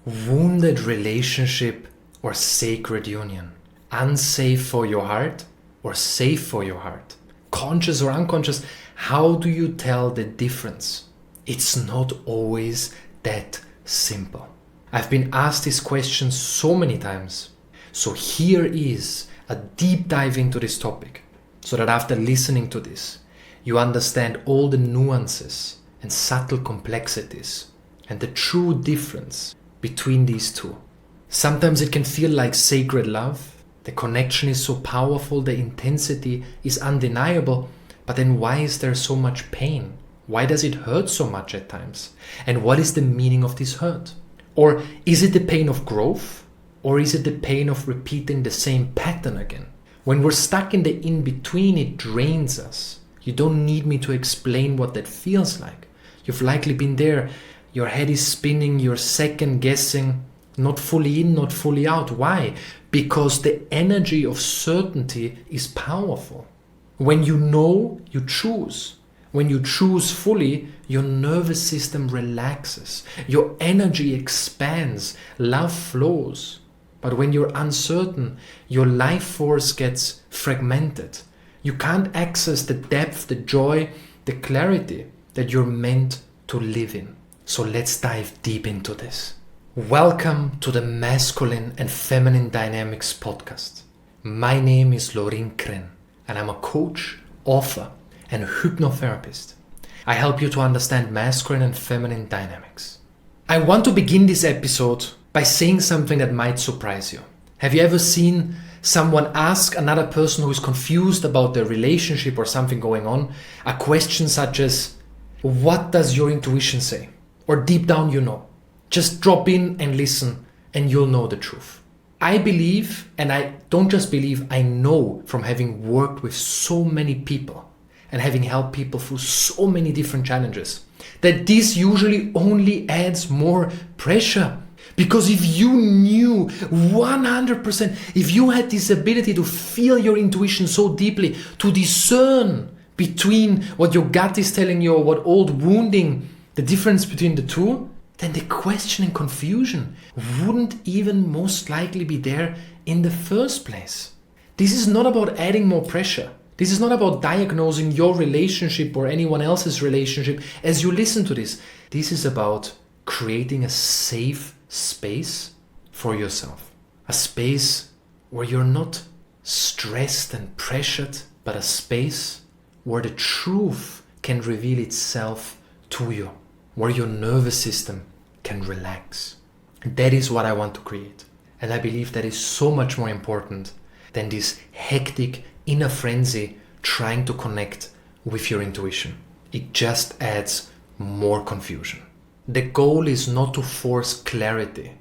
Wounded relationship or sacred union? Unsafe for your heart or safe for your heart? Conscious or unconscious? How do you tell the difference? It's not always that simple. I've been asked this question so many times. So here is a deep dive into this topic, so that after listening to this, you understand all the nuances and subtle complexities and the true difference between these two. Sometimes it can feel like sacred love. The connection is so powerful, the intensity is undeniable, but then why is there so much pain? Why does it hurt so much at times? And what is the meaning of this hurt? Or is it the pain of growth? Or is it the pain of repeating the same pattern again? When we're stuck in the in-between, it drains us. You don't need me to explain what that feels like. You've likely been there. Your head is spinning, you're second guessing, not fully in, not fully out. Why? Because the energy of certainty is powerful. When you know, you choose. When you choose fully, your nervous system relaxes. Your energy expands. Love flows. But when you're uncertain, your life force gets fragmented. You can't access the depth, the joy, the clarity that you're meant to live in. So let's dive deep into this. Welcome to the Masculine and Feminine Dynamics podcast. My name is Lorin, and I'm a coach, author, and hypnotherapist. I help you to understand masculine and feminine dynamics. I want to begin this episode by saying something that might surprise you. Have you ever seen someone ask another person who is confused about their relationship or something going on a question such as, what does your intuition say? Or deep down you know. Just drop in and listen and you'll know the truth. I believe, and I don't just believe, I know from having worked with so many people and having helped people through so many different challenges, that this usually only adds more pressure. Because if you knew 100%, if you had this ability to feel your intuition so deeply, to discern between what your gut is telling you or what old wounding, the difference between the two, then the question and confusion wouldn't even most likely be there in the first place. This is not about adding more pressure. This is not about diagnosing your relationship or anyone else's relationship as you listen to this. This is about creating a safe space for yourself. A space where you're not stressed and pressured, but a space where the truth can reveal itself to you, where your nervous system can relax. That is what I want to create. And I believe that is so much more important than this hectic inner frenzy trying to connect with your intuition. It just adds more confusion. The goal is not to force clarity.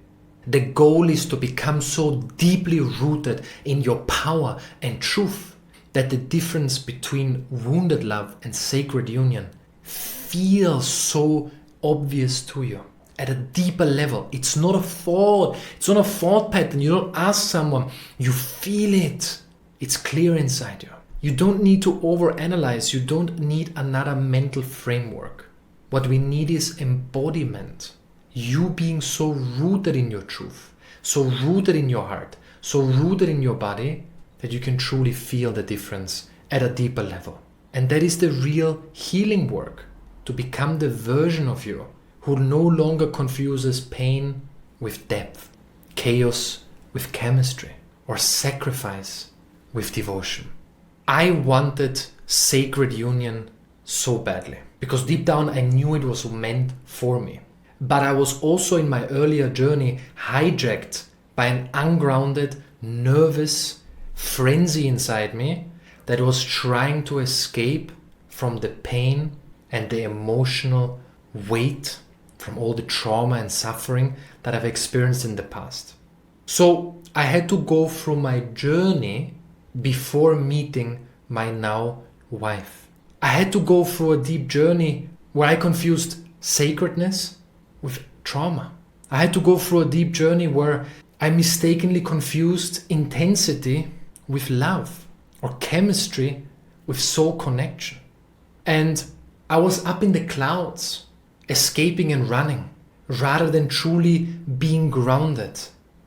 The goal is to become so deeply rooted in your power and truth that the difference between wounded love and sacred union feels so obvious to you at a deeper level. It's not a thought. It's not a thought pattern. You don't ask someone. You feel it. It's clear inside you. You don't need to overanalyze. You don't need another mental framework. What we need is embodiment. You being so rooted in your truth, so rooted in your heart, so rooted in your body that you can truly feel the difference at a deeper level. And that is the real healing work, to become the version of you who no longer confuses pain with depth, chaos with chemistry, or sacrifice with devotion. I wanted sacred union so badly, because deep down I knew it was meant for me. But I was also in my earlier journey hijacked by an ungrounded, nervous frenzy inside me that was trying to escape from the pain and the emotional weight from all the trauma and suffering that I've experienced in the past. So I had to go through my journey before meeting my now wife. I had to go through a deep journey where I confused sacredness with trauma. I had to go through a deep journey where I mistakenly confused intensity with love, or chemistry with soul connection. And I was up in the clouds, escaping and running, rather than truly being grounded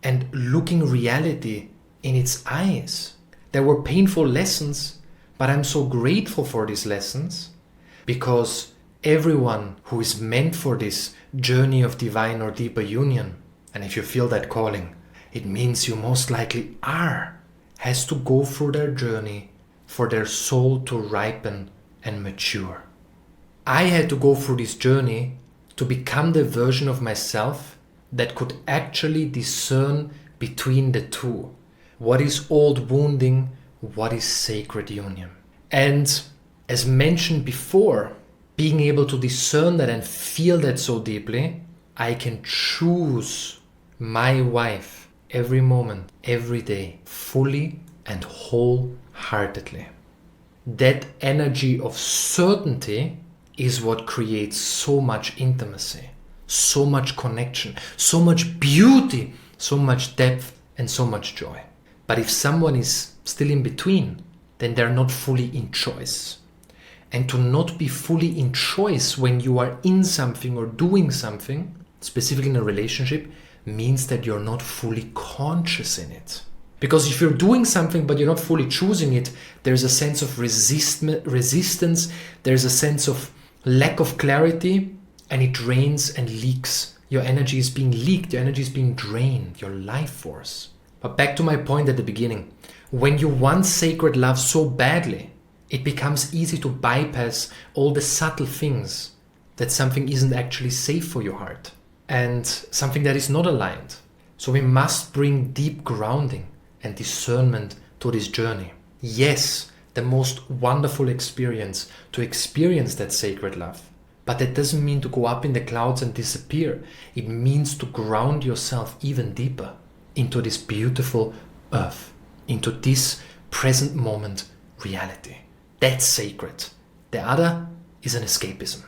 and looking reality in its eyes. There were painful lessons, but I'm so grateful for these lessons because everyone who is meant for this journey of divine or deeper union, and if you feel that calling, it means you most likely are, has to go through their journey for their soul to ripen and mature. I had to go through this journey to become the version of myself that could actually discern between the two. What is old wounding? What is sacred union? And as mentioned before, being able to discern that and feel that so deeply, I can choose my wife every moment, every day, fully and wholeheartedly. That energy of certainty is what creates so much intimacy, so much connection, so much beauty, so much depth, and so much joy. But if someone is still in between, then they're not fully in choice. And to not be fully in choice when you are in something or doing something, specifically in a relationship, means that you're not fully conscious in it. Because if you're doing something but you're not fully choosing it, there's a sense of resistance, there's a sense of lack of clarity, and it drains and leaks. Your energy is being leaked, your energy is being drained, your life force. But back to my point at the beginning, when you want sacred love so badly, it becomes easy to bypass all the subtle things that something isn't actually safe for your heart and something that is not aligned. So we must bring deep grounding and discernment to this journey. Yes, the most wonderful experience to experience that sacred love. But that doesn't mean to go up in the clouds and disappear. It means to ground yourself even deeper into this beautiful earth, into this present moment reality. That's sacred. The other is an escapism.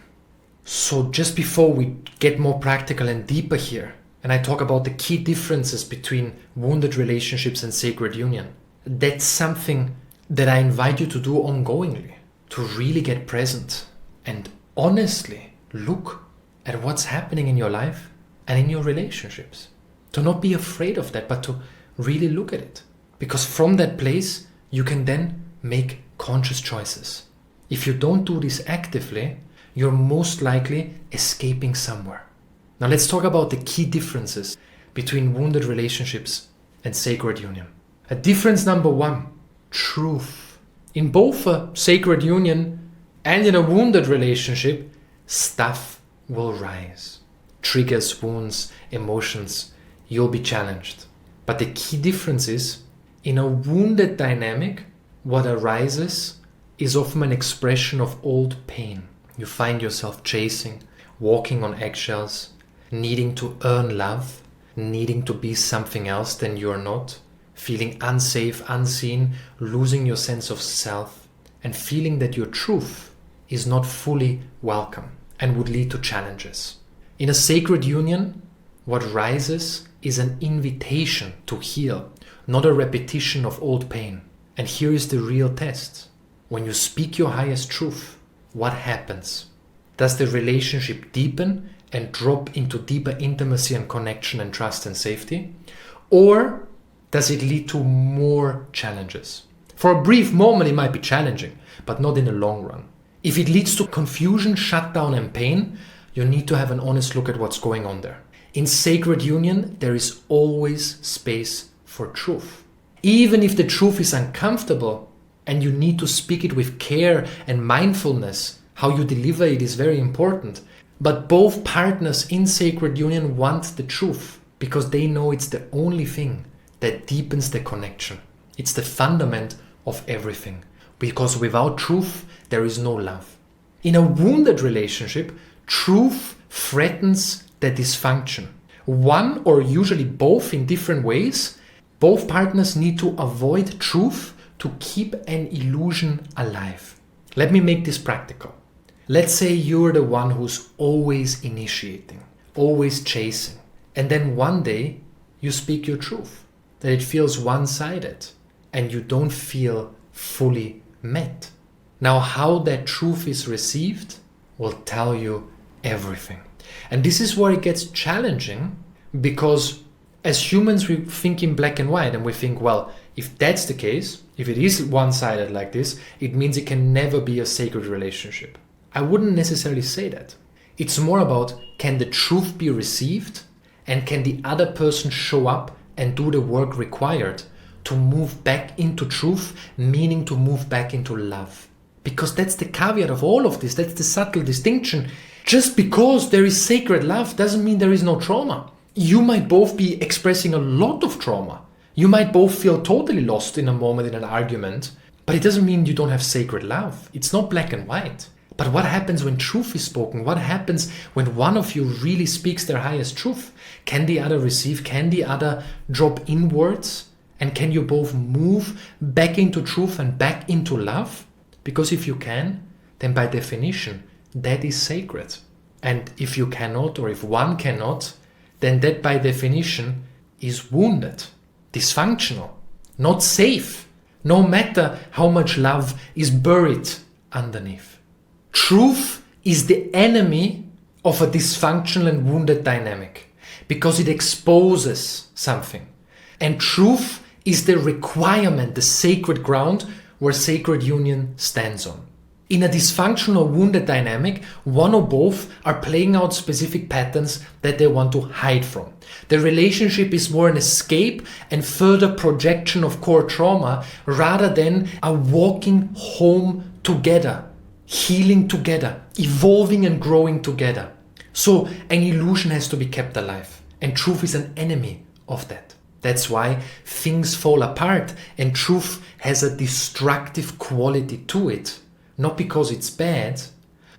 So just before we get more practical and deeper here, and I talk about the key differences between wounded relationships and sacred union, that's something that I invite you to do ongoingly, to really get present and honestly look at what's happening in your life and in your relationships. To not be afraid of that, but to really look at it. Because from that place, you can then make conscious choices. If you don't do this actively, you're most likely escaping somewhere. Now let's talk about the key differences between wounded relationships and sacred union. A difference number one, truth. In both a sacred union and in a wounded relationship, stuff will rise. Triggers, wounds, emotions, you'll be challenged. But the key difference is, in a wounded dynamic, what arises is often an expression of old pain. You find yourself chasing, walking on eggshells, needing to earn love, needing to be something else than you're not, feeling unsafe, unseen, losing your sense of self, and feeling that your truth is not fully welcome and would lead to challenges. In a sacred union, what rises is an invitation to heal, not a repetition of old pain. And here is the real test. When you speak your highest truth, what happens? Does the relationship deepen and drop into deeper intimacy and connection and trust and safety? Or does it lead to more challenges? For a brief moment it might be challenging, but not in the long run. If it leads to confusion, shutdown and pain, you need to have an honest look at what's going on there. In sacred union, there is always space for truth. Even if the truth is uncomfortable and you need to speak it with care and mindfulness, how you deliver it is very important. But both partners in sacred union want the truth because they know it's the only thing that deepens the connection. It's the fundament of everything. Because without truth, there is no love. In a wounded relationship, truth threatens the dysfunction. One or usually both in different ways, both partners need to avoid truth to keep an illusion alive. Let me make this practical. Let's say you're the one who's always initiating, always chasing, and then one day you speak your truth, that it feels one-sided and you don't feel fully met. Now, how that truth is received will tell you everything. And this is where it gets challenging, because as humans, we think in black and white, and we think, well, if that's the case, if it is one-sided like this, it means it can never be a sacred relationship. I wouldn't necessarily say that. It's more about, can the truth be received, and can the other person show up and do the work required to move back into truth, meaning to move back into love. Because that's the caveat of all of this, that's the subtle distinction. Just because there is sacred love doesn't mean there is no trauma. You might both be expressing a lot of trauma. You might both feel totally lost in a moment in an argument, but it doesn't mean you don't have sacred love. It's not black and white. But what happens when truth is spoken? What happens when one of you really speaks their highest truth? Can the other receive? Can the other drop inwards? And can you both move back into truth and back into love? Because if you can, then by definition, that is sacred. And if you cannot, or if one cannot, then that by definition is wounded, dysfunctional, not safe, no matter how much love is buried underneath. Truth is the enemy of a dysfunctional and wounded dynamic because it exposes something. And truth is the requirement, the sacred ground where sacred union stands on. In a dysfunctional, wounded dynamic, one or both are playing out specific patterns that they want to hide from. The relationship is more an escape and further projection of core trauma rather than a walking home together, healing together, evolving and growing together. So an illusion has to be kept alive, and truth is an enemy of that. That's why things fall apart and truth has a destructive quality to it. Not because it's bad,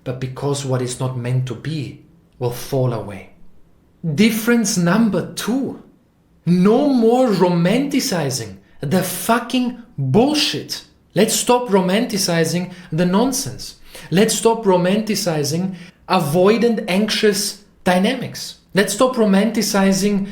but because what is not meant to be will fall away. Difference number 2. No more romanticizing the fucking bullshit. Let's stop romanticizing the nonsense. Let's stop romanticizing avoidant, anxious dynamics. Let's stop romanticizing,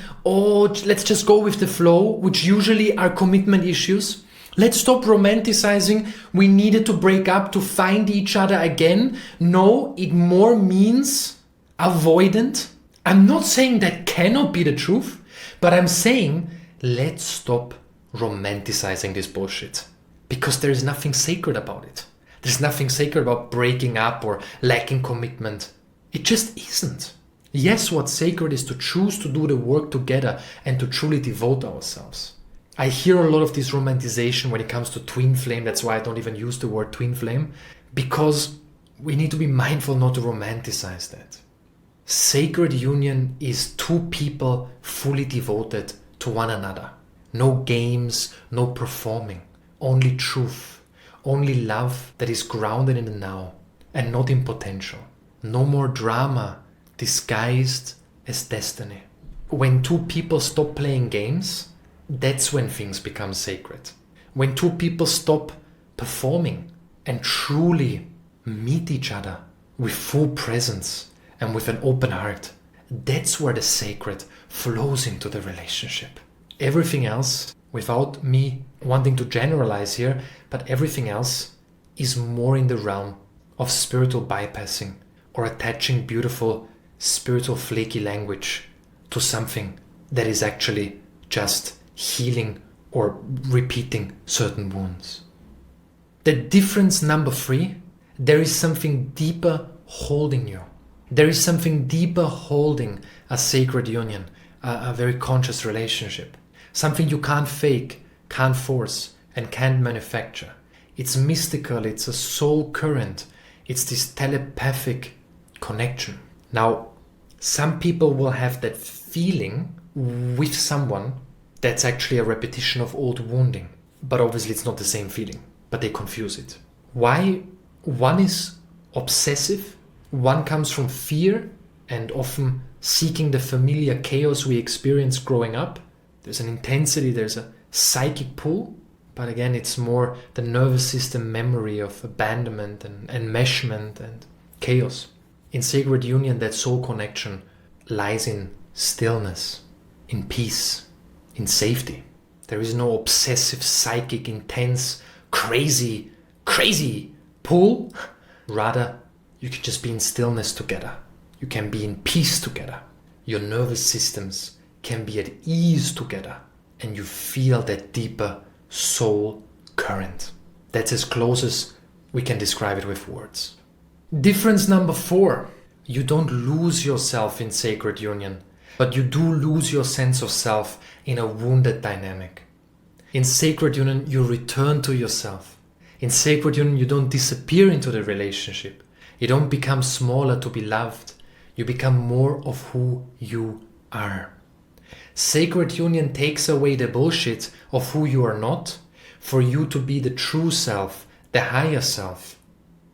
let's just go with the flow, which usually are commitment issues. Let's stop romanticizing, we needed to break up to find each other again. No, it more means avoidant. I'm not saying that cannot be the truth, but I'm saying let's stop romanticizing this bullshit. Because there is nothing sacred about it. There's nothing sacred about breaking up or lacking commitment. It just isn't. Yes, what's sacred is to choose to do the work together and to truly devote ourselves. I hear a lot of this romanticization when it comes to twin flame. That's why I don't even use the word twin flame, because we need to be mindful not to romanticize that. Sacred union is two people fully devoted to one another. No games, no performing, only truth, only love that is grounded in the now and not in potential. No more drama disguised as destiny. When two people stop playing games, that's when things become sacred. When two people stop performing and truly meet each other with full presence and with an open heart, that's where the sacred flows into the relationship. Everything else, without me wanting to generalize here, but everything else is more in the realm of spiritual bypassing or attaching beautiful spiritual flaky language to something that is actually just healing or repeating certain wounds. The difference number 3, there is something deeper holding you. There is something deeper holding a sacred union, a very conscious relationship. Something you can't fake, can't force, and can't manufacture. It's mystical, it's a soul current, it's this telepathic connection. Now, some people will have that feeling with someone that's actually a repetition of old wounding. But obviously it's not the same feeling, but they confuse it. Why? One is obsessive, one comes from fear and often seeking the familiar chaos we experienced growing up. There's an intensity, there's a psychic pull, but again it's more the nervous system memory of abandonment and enmeshment and chaos. In sacred union, that soul connection lies in stillness, in peace, in safety. There is no obsessive, psychic, intense, crazy pull. Rather, you can just be in stillness together. You can be in peace together. Your nervous systems can be at ease together. And you feel that deeper soul current. That's as close as we can describe it with words. Difference number 4. You don't lose yourself in sacred union, but you do lose your sense of self in a wounded dynamic. In sacred union, you return to yourself. In sacred union, you don't disappear into the relationship. You don't become smaller to be loved. You become more of who you are. Sacred union takes away the bullshit of who you are not for you to be the true self, the higher self.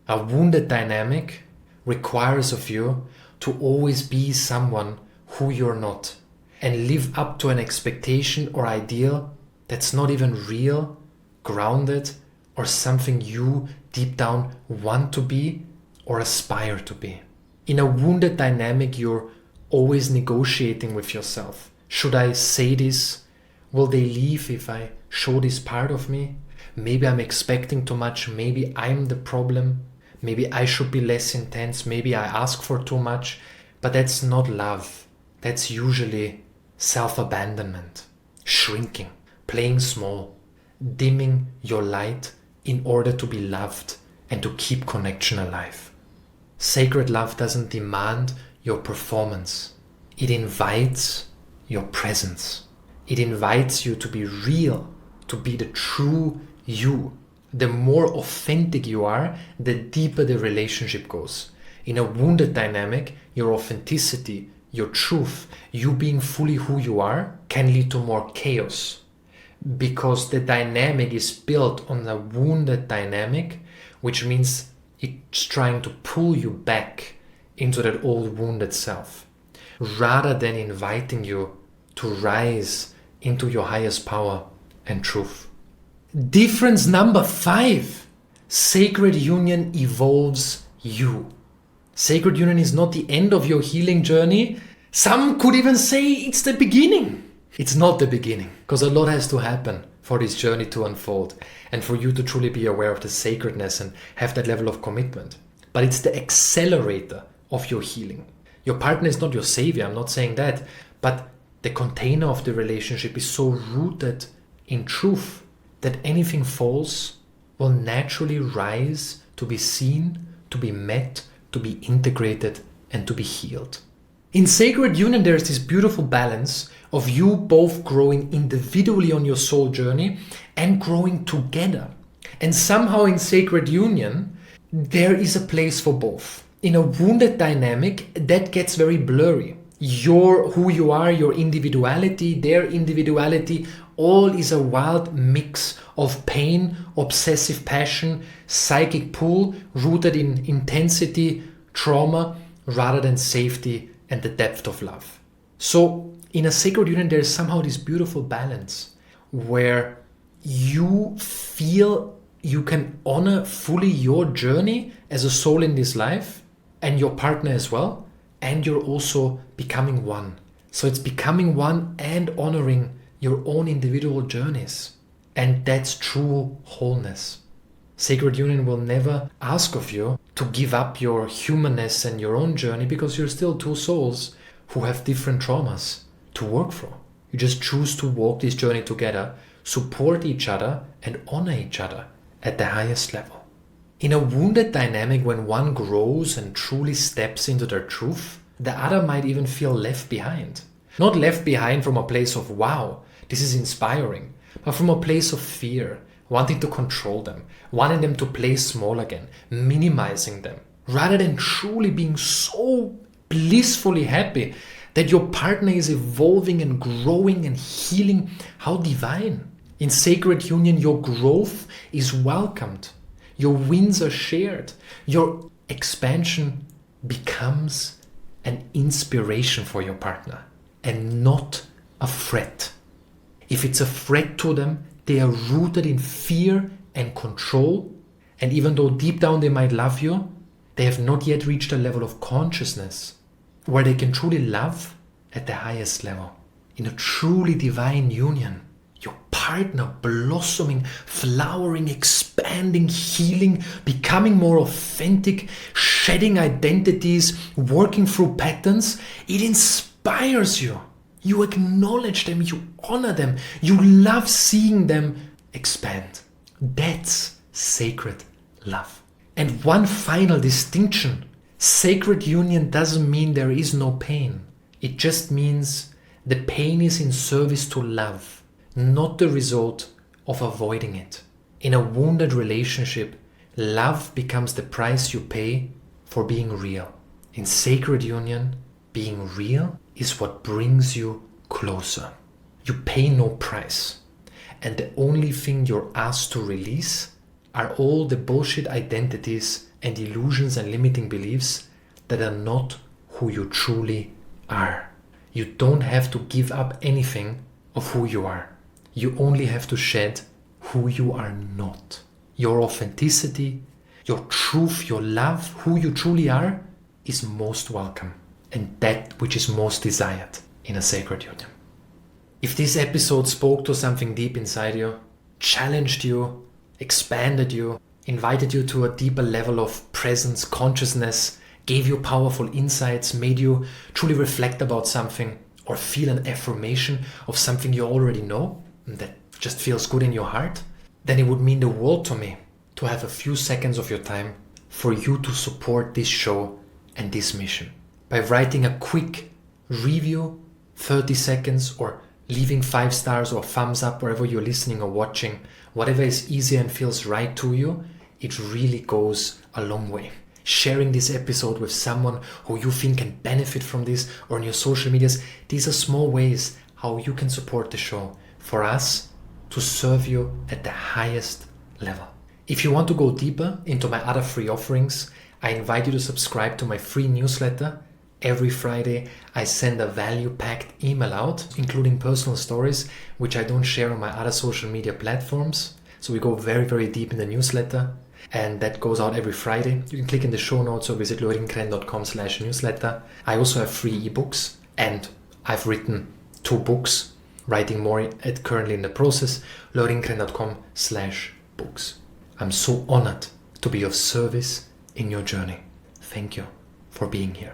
A wounded dynamic requires of you to always be someone who you're not and live up to an expectation or ideal that's not even real, grounded, or something you deep down want to be or aspire to be. In a wounded dynamic, you're always negotiating with yourself. Should I say this? Will they leave if I show this part of me? Maybe I'm expecting too much. Maybe I'm the problem. Maybe I should be less intense. Maybe I ask for too much. But that's not love. That's usually self-abandonment, shrinking, playing small, dimming your light in order to be loved and to keep connection alive. Sacred love doesn't demand your performance. It invites your presence. It invites you to be real, to be the true you. The more authentic you are, the deeper the relationship goes. In a wounded dynamic, your authenticity, your truth, you being fully who you are, can lead to more chaos. Because the dynamic is built on a wounded dynamic, which means it's trying to pull you back into that old wounded self, rather than inviting you to rise into your highest power and truth. Difference number 5. Sacred union evolves you. Sacred union is not the end of your healing journey. Some could even say it's the beginning. It's not the beginning, because a lot has to happen for this journey to unfold and for you to truly be aware of the sacredness and have that level of commitment. But it's the accelerator of your healing. Your partner is not your savior, I'm not saying that, but the container of the relationship is so rooted in truth that anything false will naturally rise to be seen, to be met, to be integrated, and to be healed. In sacred union, there is this beautiful balance of you both growing individually on your soul journey and growing together. And somehow in sacred union, there is a place for both. In a wounded dynamic, that gets very blurry. Who you are, your individuality, their individuality, all is a wild mix of pain, obsessive passion, psychic pull rooted in intensity, trauma, rather than safety and the depth of love. So in a sacred union, there is somehow this beautiful balance where you feel you can honor fully your journey as a soul in this life and your partner as well, and you're also becoming one. So it's becoming one and honoring your own individual journeys. And that's true wholeness. Sacred union will never ask of you to give up your humanness and your own journey, because you're still two souls who have different traumas to work through. You just choose to walk this journey together, support each other, and honor each other at the highest level. In a wounded dynamic, when one grows and truly steps into their truth, the other might even feel left behind. Not left behind from a place of, wow, this is inspiring, but from a place of fear, wanting to control them, wanting them to play small again, minimizing them, rather than truly being so blissfully happy that your partner is evolving and growing and healing. How divine. In sacred union, your growth is welcomed. Your wins are shared. Your expansion becomes an inspiration for your partner and not a threat. If it's a threat to them, they are rooted in fear and control. And even though deep down they might love you, they have not yet reached a level of consciousness where they can truly love at the highest level. In a truly divine union, your partner partner blossoming, flowering, expanding, healing, becoming more authentic, shedding identities, working through patterns, it inspires you. You acknowledge them, you honor them, you love seeing them expand. That's sacred love. And one final distinction: sacred union doesn't mean there is no pain. It just means the pain is in service to love, not the result of avoiding it. In a wounded relationship, love becomes the price you pay for being real. In sacred union, being real is what brings you closer. You pay no price. And the only thing you're asked to release are all the bullshit identities and illusions and limiting beliefs that are not who you truly are. You don't have to give up anything of who you are. You only have to shed who you are not. Your authenticity, your truth, your love, who you truly are is most welcome, and that which is most desired in a sacred union. If this episode spoke to something deep inside you, challenged you, expanded you, invited you to a deeper level of presence, consciousness, gave you powerful insights, made you truly reflect about something, or feel an affirmation of something you already know that just feels good in your heart, then it would mean the world to me to have a few seconds of your time for you to support this show and this mission by writing a quick review, 30 seconds, or leaving 5 stars or thumbs up wherever you're listening or watching. Whatever is easier and feels right to you, it really goes a long way. Sharing this episode with someone who you think can benefit from this, or on your social medias, these are small ways how you can support the show for us to serve you at the highest level. If you want to go deeper into my other free offerings, I invite you to subscribe to my free newsletter. Every Friday, I send a value-packed email out, including personal stories, which I don't share on my other social media platforms. So we go very, very deep in the newsletter, and that goes out every Friday. You can click in the show notes or visit lorincren.com/newsletter. I also have free ebooks, and I've written 2 books, writing more currently in the process, lorincren.com/books. I'm so honored to be of service in your journey. Thank you for being here.